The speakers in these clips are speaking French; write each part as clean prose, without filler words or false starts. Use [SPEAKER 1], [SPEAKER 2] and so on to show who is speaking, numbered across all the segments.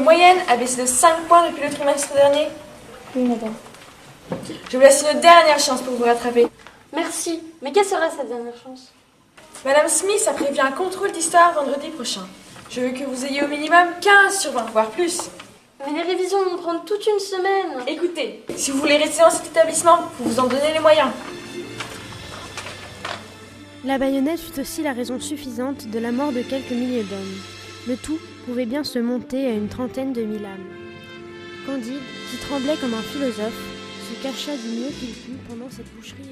[SPEAKER 1] moyenne a baissé de 5 points depuis le trimestre dernier.
[SPEAKER 2] Oui, madame.
[SPEAKER 1] Je vous laisse une dernière chance pour vous rattraper.
[SPEAKER 2] Merci. Mais quelle sera cette dernière chance?
[SPEAKER 1] Madame Smith a prévu un contrôle d'histoire vendredi prochain. Je veux que vous ayez au minimum 15 sur 20, voire plus.
[SPEAKER 2] Mais les révisions vont prendre toute une semaine.
[SPEAKER 1] Écoutez, si vous voulez rester dans cet établissement, vous vous en donnez les moyens.
[SPEAKER 3] La baïonnette fut aussi la raison suffisante de la mort de quelques milliers d'hommes. Le tout pouvait bien se monter à une trentaine de mille âmes. Candide, qui tremblait comme un philosophe, se cacha du mieux qu'il put pendant cette boucherie.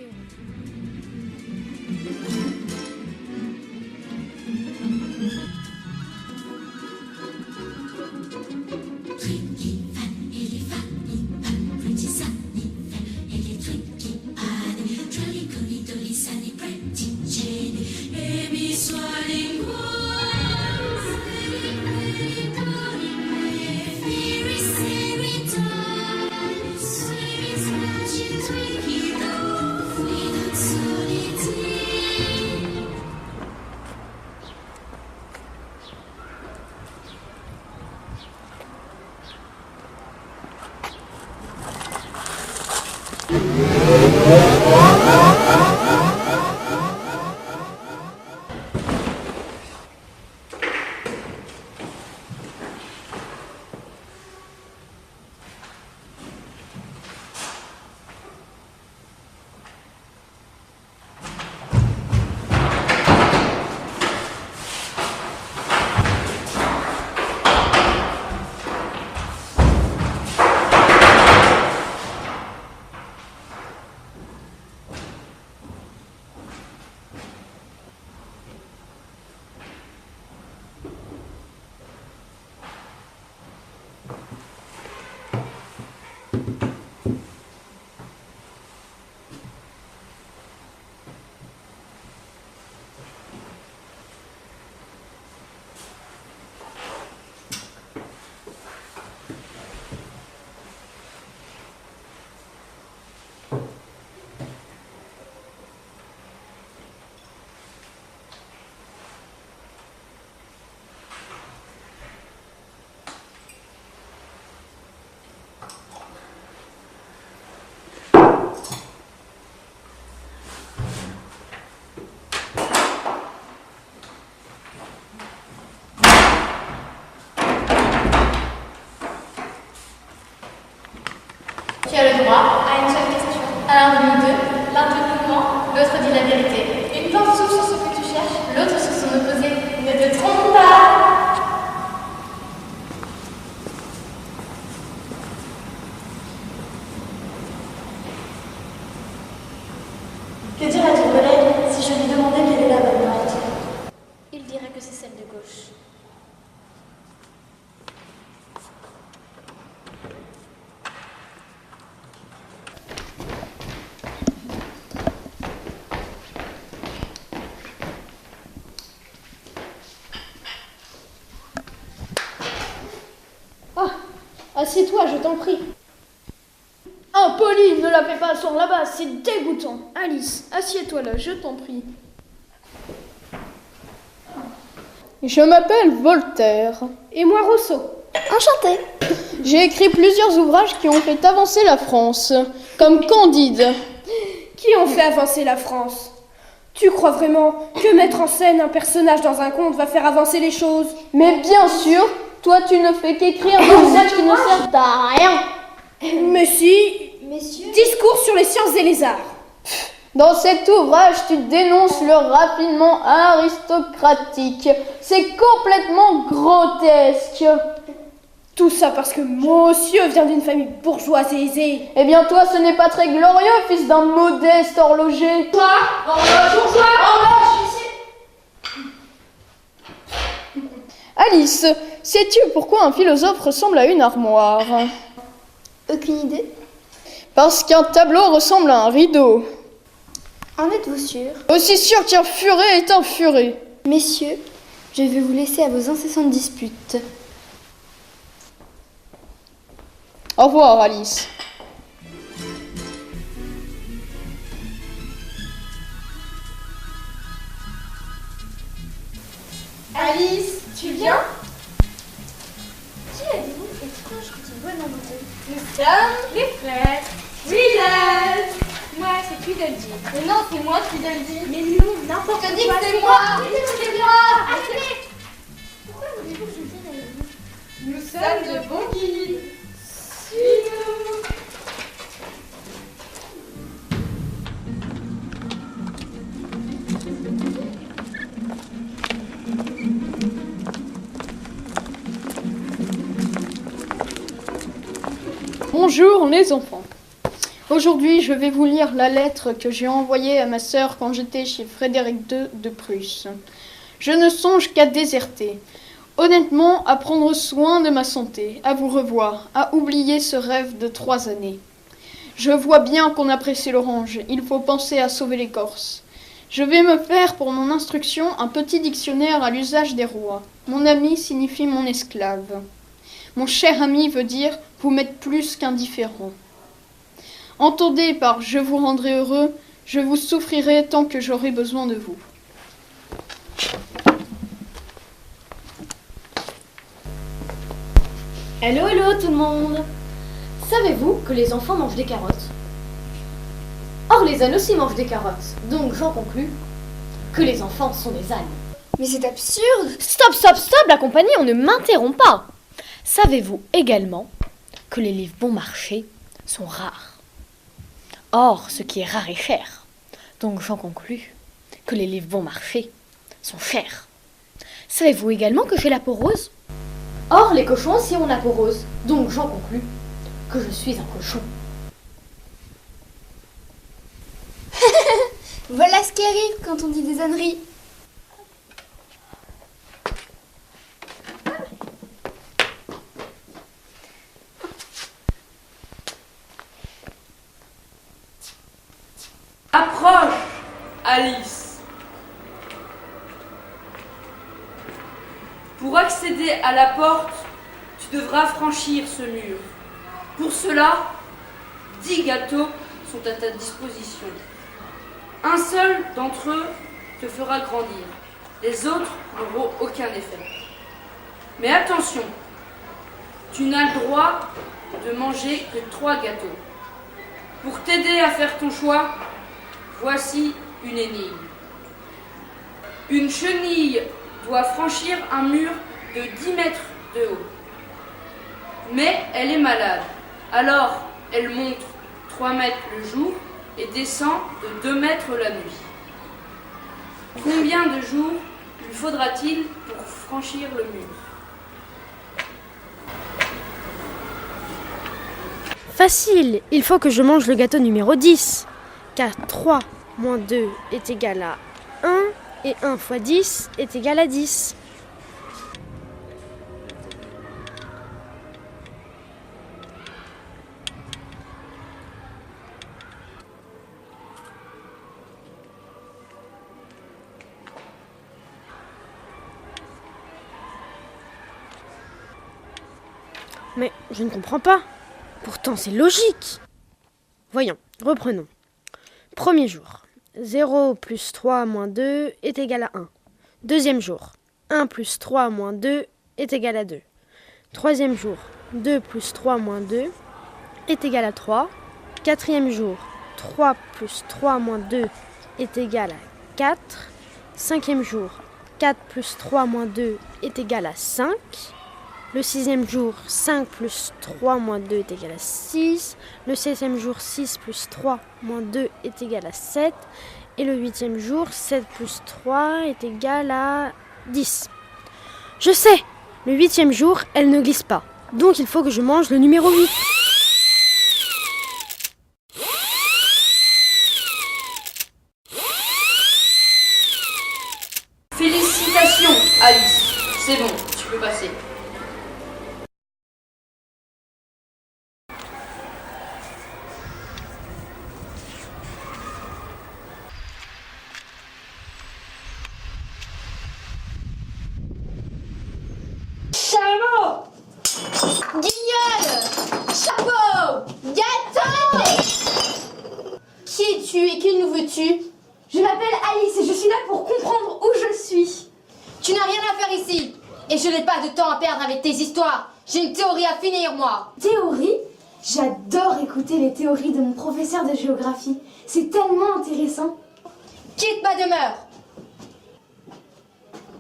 [SPEAKER 4] Tu as le droit à une seule question. À l'un de nous deux, l'un te nous ment, l'autre dit la vérité. Une porte s'ouvre sur ce que tu cherches, l'autre sur son opposé. Ne te trompe pas!
[SPEAKER 2] Que dirait ton collègue si je lui demandais quelle est la bonne porte?
[SPEAKER 4] Il dirait que c'est celle de gauche.
[SPEAKER 5] Assieds-toi, je t'en prie. Impoli, ne la fais pas asseoir là-bas, c'est dégoûtant. Alice, assieds-toi là, je t'en prie. Je m'appelle Voltaire. Et moi Rousseau.
[SPEAKER 2] Enchantée.
[SPEAKER 5] J'ai écrit plusieurs ouvrages qui ont fait avancer la France, comme Candide.
[SPEAKER 6] Qui ont fait avancer la France? Tu crois vraiment que mettre en scène un personnage dans un conte va faire avancer les choses?
[SPEAKER 5] Mais bien sûr, toi tu ne fais qu'écrire des ouvrages qui ne servent à rien.
[SPEAKER 6] Mais si.
[SPEAKER 2] Messieurs.
[SPEAKER 6] Discours sur les sciences et les arts.
[SPEAKER 5] Dans cet ouvrage, tu dénonces le raffinement aristocratique. C'est complètement grotesque.
[SPEAKER 6] Tout ça parce que monsieur vient d'une famille bourgeoise et aisée.
[SPEAKER 5] Eh bien toi, ce n'est pas très glorieux, fils d'un modeste horloger. Alice, sais-tu pourquoi un philosophe ressemble à une armoire?
[SPEAKER 2] Aucune idée.
[SPEAKER 5] Parce qu'un tableau ressemble à un rideau.
[SPEAKER 2] En êtes-vous sûr?
[SPEAKER 5] Aussi sûr qu'un furet est un furet.
[SPEAKER 2] Messieurs, je vais vous laisser à vos incessantes disputes.
[SPEAKER 5] Au revoir, Alice.
[SPEAKER 4] Alice, tu viens? Qui êtes-vous? Nous sommes les frères Tweedledee. Moi, c'est Tweedledee. Mais non, c'est moi Tweedledee. Mais non, n'importe quoi. Je dis que c'est moi. C'est moi. Arrêtez. Pourquoi voulez-vous que je vienne avec vous? Nous sommes de bons guides. Suis-nous.
[SPEAKER 5] Bonjour les enfants. Aujourd'hui, je vais vous lire la lettre que j'ai envoyée à ma sœur quand j'étais chez Frédéric II de Prusse. Je ne songe qu'à déserter. Honnêtement, à prendre soin de ma santé, à vous revoir, à oublier ce rêve de 3 années. Je vois bien qu'on a pressé l'orange, il faut penser à sauver l'écorce. Je vais me faire pour mon instruction un petit dictionnaire à l'usage des rois. Mon ami signifie mon esclave. Mon cher ami veut dire vous m'êtes plus qu'indifférent. Entendez par je vous rendrai heureux, je vous souffrirai tant que j'aurai besoin de vous.
[SPEAKER 7] Hello, hello tout le monde! Savez-vous que les enfants mangent des carottes? Or, les ânes aussi mangent des carottes, donc j'en conclus que les enfants sont des ânes.
[SPEAKER 2] Mais c'est absurde.
[SPEAKER 7] Stop, stop, stop, la compagnie, on ne m'interrompt pas! Savez-vous également que les livres bon marché sont rares? Or, ce qui est rare est cher, donc j'en conclus que les livres bon marché sont chers. Savez-vous également que j'ai la peau rose? Or, les cochons aussi ont la peau rose, donc j'en conclus que je suis un cochon.
[SPEAKER 2] Voilà ce qui arrive quand on dit des âneries.
[SPEAKER 8] Approche, Alice. Pour accéder à la porte, tu devras franchir ce mur. Pour cela, 10 gâteaux sont à ta disposition. Un seul d'entre eux te fera grandir. Les autres n'auront aucun effet. Mais attention, tu n'as le droit de manger que 3 gâteaux. Pour t'aider à faire ton choix, voici une énigme. Une chenille doit franchir un mur de 10 mètres de haut. Mais elle est malade. Alors, elle monte 3 mètres le jour et descend de 2 mètres la nuit. Combien de jours lui faudra-t-il pour franchir le mur?
[SPEAKER 3] Facile, il faut que je mange le gâteau numéro 10. Car 3 moins 2 est égal à 1 et 1 fois 10 est égal à 10. Mais je ne comprends pas. Pourtant, c'est logique. Voyons, reprenons. Premier jour. 0 plus 3 moins 2 est égal à 1. Deuxième jour. 1 plus 3 moins 2 est égal à 2. Troisième jour. 2 plus 3 moins 2 est égal à 3. Quatrième jour. 3 plus 3 moins 2 est égal à 4. Cinquième jour. 4 plus 3 moins 2 est égal à 5. Le sixième jour, 5 plus 3 moins 2 est égal à 6. Le septième jour, 6 plus 3 moins 2 est égal à 7. Et le huitième jour, 7 plus 3 est égal à 10. Je sais, le huitième jour, elle ne glisse pas. Donc il faut que je mange le numéro 8.
[SPEAKER 8] Félicitations, Alice. C'est bon, tu peux passer.
[SPEAKER 4] Guignol! Chapeau! Gâteau! Qui es-tu et que nous veux-tu?
[SPEAKER 2] Je m'appelle Alice et je suis là pour comprendre où je suis.
[SPEAKER 4] Tu n'as rien à faire ici.
[SPEAKER 9] Et je n'ai pas de temps à perdre avec tes histoires. J'ai une théorie à finir, moi.
[SPEAKER 2] Théorie? J'adore écouter les théories de mon professeur de géographie. C'est tellement intéressant.
[SPEAKER 9] Quitte ma demeure.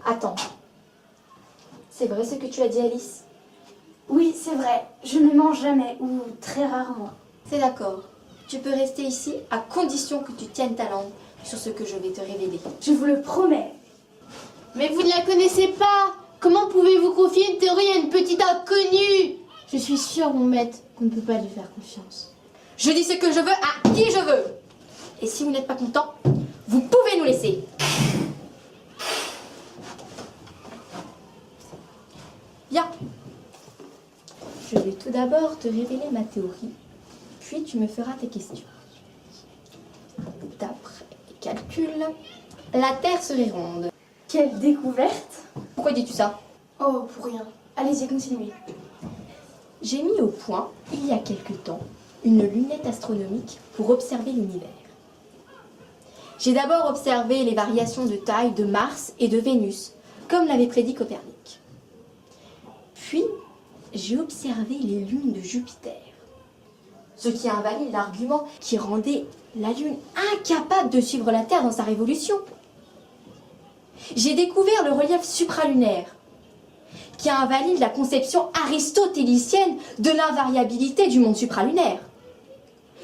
[SPEAKER 9] Attends. C'est vrai ce que tu as dit, Alice?
[SPEAKER 2] Oui, c'est vrai. Je ne mange jamais, ou très rarement.
[SPEAKER 9] C'est d'accord. Tu peux rester ici à condition que tu tiennes ta langue sur ce que je vais te révéler.
[SPEAKER 2] Je vous le promets.
[SPEAKER 5] Mais vous ne la connaissez pas. Comment pouvez-vous confier une théorie à une petite inconnue? Je suis sûre, mon maître, qu'on ne peut pas lui faire confiance.
[SPEAKER 9] Je dis ce que je veux à qui je veux. Et si vous n'êtes pas content, vous pouvez nous laisser. Viens. Je vais tout d'abord te révéler ma théorie, puis tu me feras tes questions. D'après les calculs, la Terre serait ronde.
[SPEAKER 2] Quelle découverte!
[SPEAKER 9] Pourquoi dis-tu ça?
[SPEAKER 2] Oh, pour rien. Allez-y, continuez.
[SPEAKER 9] J'ai mis au point, il y a quelque temps, une lunette astronomique pour observer l'univers. J'ai d'abord observé les variations de taille de Mars et de Vénus, comme l'avait prédit Copernic. Puis, j'ai observé les lunes de Jupiter, ce qui invalide l'argument qui rendait la Lune incapable de suivre la Terre dans sa révolution. J'ai découvert le relief supralunaire, qui invalide la conception aristotélicienne de l'invariabilité du monde supralunaire.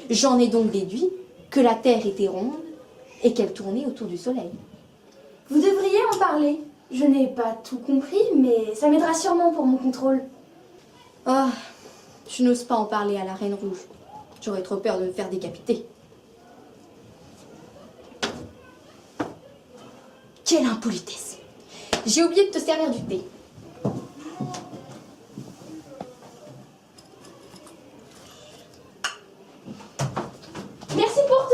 [SPEAKER 9] J'en ai donc déduit que la Terre était ronde et qu'elle tournait autour du Soleil.
[SPEAKER 2] Vous devriez en parler. Je n'ai pas tout compris, mais ça m'aidera sûrement pour mon contrôle.
[SPEAKER 9] Oh, je n'ose pas en parler à la Reine Rouge. J'aurais trop peur de me faire décapiter. Quelle impolitesse! J'ai oublié de te servir du thé. Merci pour tout!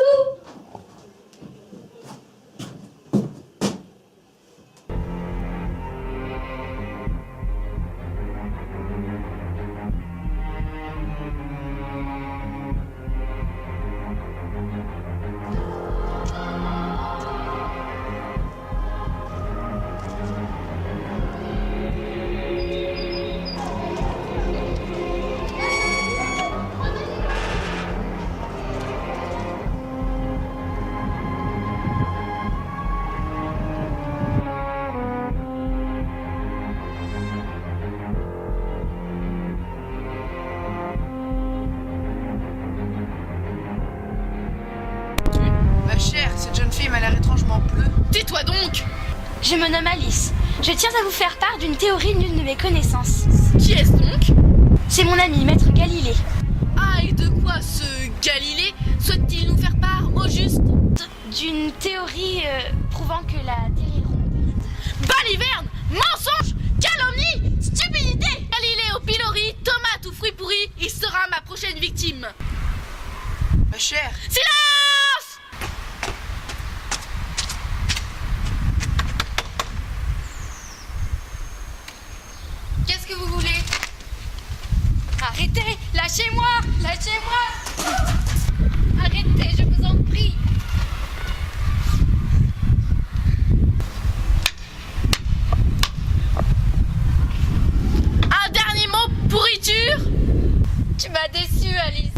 [SPEAKER 10] Ma chère, cette jeune fille m'a l'air étrangement bleue.
[SPEAKER 7] Tais-toi donc!
[SPEAKER 4] Je me nomme Alice. Je tiens à vous faire part d'une théorie nulle de mes connaissances.
[SPEAKER 7] Qui est-ce donc?
[SPEAKER 4] C'est mon ami, Maître Galilée.
[SPEAKER 7] Ah, et de quoi ce Galilée souhaite-t-il nous faire part au juste?
[SPEAKER 4] D'une théorie prouvant que la Terre est ronde.
[SPEAKER 7] Baliverne! Mensonge! Calomnie! Stupidité! Galilée au pilori, tomate ou fruits pourris, il sera ma prochaine victime.
[SPEAKER 10] Ma chère,
[SPEAKER 7] Silence!
[SPEAKER 4] Qu'est-ce que vous voulez? Arrêtez! Lâchez-moi! Lâchez-moi! Arrêtez, je vous en prie!
[SPEAKER 7] Un dernier mot, pourriture?
[SPEAKER 4] Tu m'as déçue, Alice.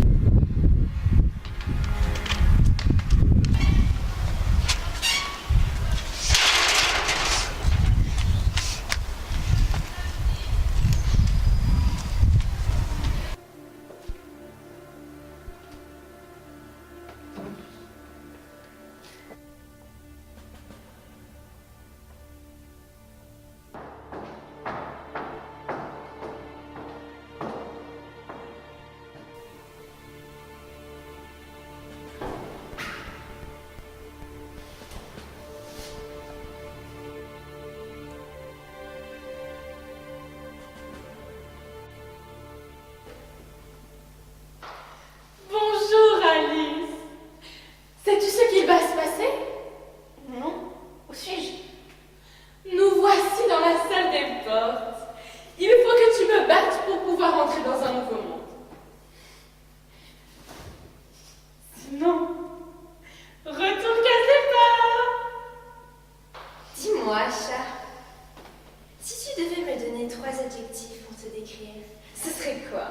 [SPEAKER 4] sais quoi.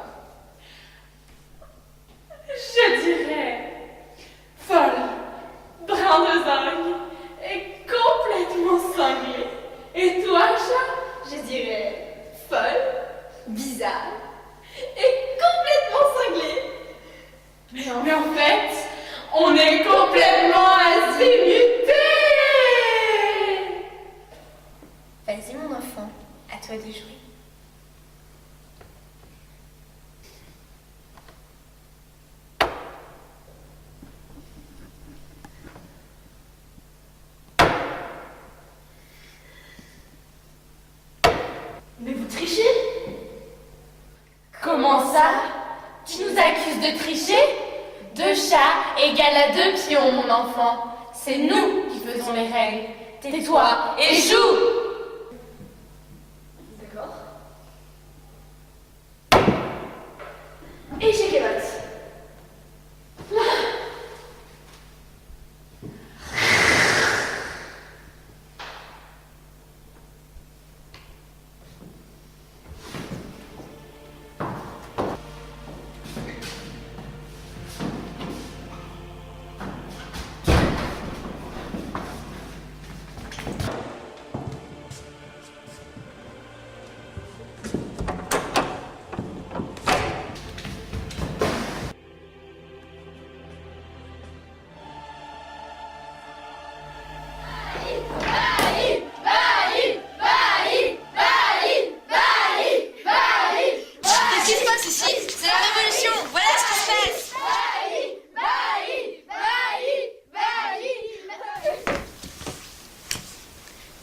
[SPEAKER 1] Je dirais folle, brin de zinc et complètement cinglée. Et toi, chat?
[SPEAKER 4] Je dirais folle, bizarre et complètement cinglée.
[SPEAKER 1] Mais en fait, on est complètement azimutés.
[SPEAKER 4] Vas-y mon enfant, à toi de jouer.
[SPEAKER 1] Mais vous trichez? Comment ça? Tu nous accuses de tricher? 2 chats égale à 2 pions, mon enfant. C'est nous qui faisons les règles. Tais-toi et joue!
[SPEAKER 4] D'accord.
[SPEAKER 1] Échec et mat.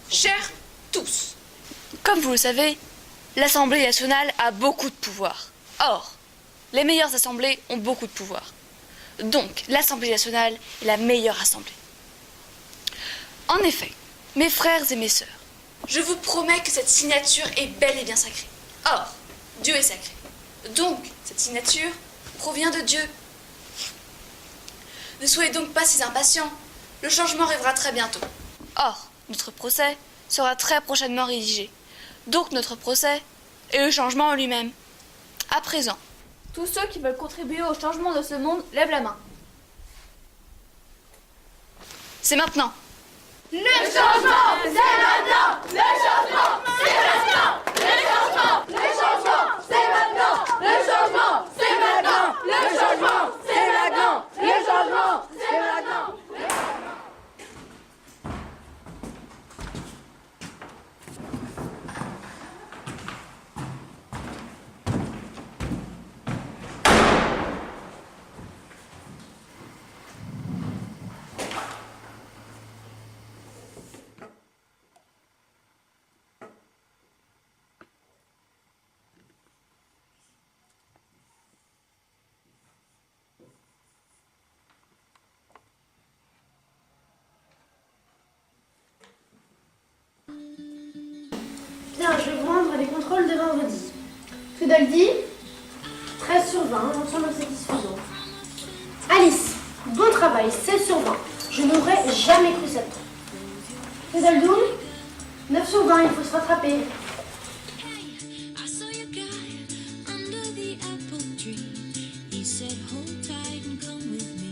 [SPEAKER 8] Chers tous, comme vous le savez, l'Assemblée nationale a beaucoup de pouvoir. Or, les meilleures assemblées ont beaucoup de pouvoir. Donc, l'Assemblée nationale est la meilleure assemblée. En effet, mes frères et mes sœurs, je vous promets que cette signature est bel et bien sacrée. Or, Dieu est sacré. Donc, cette signature provient de Dieu. Ne soyez donc pas si impatients. Le changement arrivera très bientôt. Or, notre procès sera très prochainement rédigé. Donc, notre procès est le changement en lui-même. À présent,
[SPEAKER 7] Tous ceux qui veulent contribuer au changement de ce monde, lèvent la main.
[SPEAKER 8] c'est maintenant.
[SPEAKER 1] Le changement, c'est maintenant! Le changement, c'est maintenant! Le changement, le changement, c'est maintenant! Le changement, c'est maintenant! Le changement, c'est maintenant! Le changement, c'est maintenant!
[SPEAKER 3] Bien, je vais vous rendre les contrôles de vendredi. Fudoldi, 13 sur 20, ensemble satisfaisant. Alice, bon travail, 16 sur 20. Je n'aurais jamais cru ça. Fudoldoum, 9 sur 20, il faut se rattraper.
[SPEAKER 11] I saw your guy under the apple tree. He said, hold tight and come with me.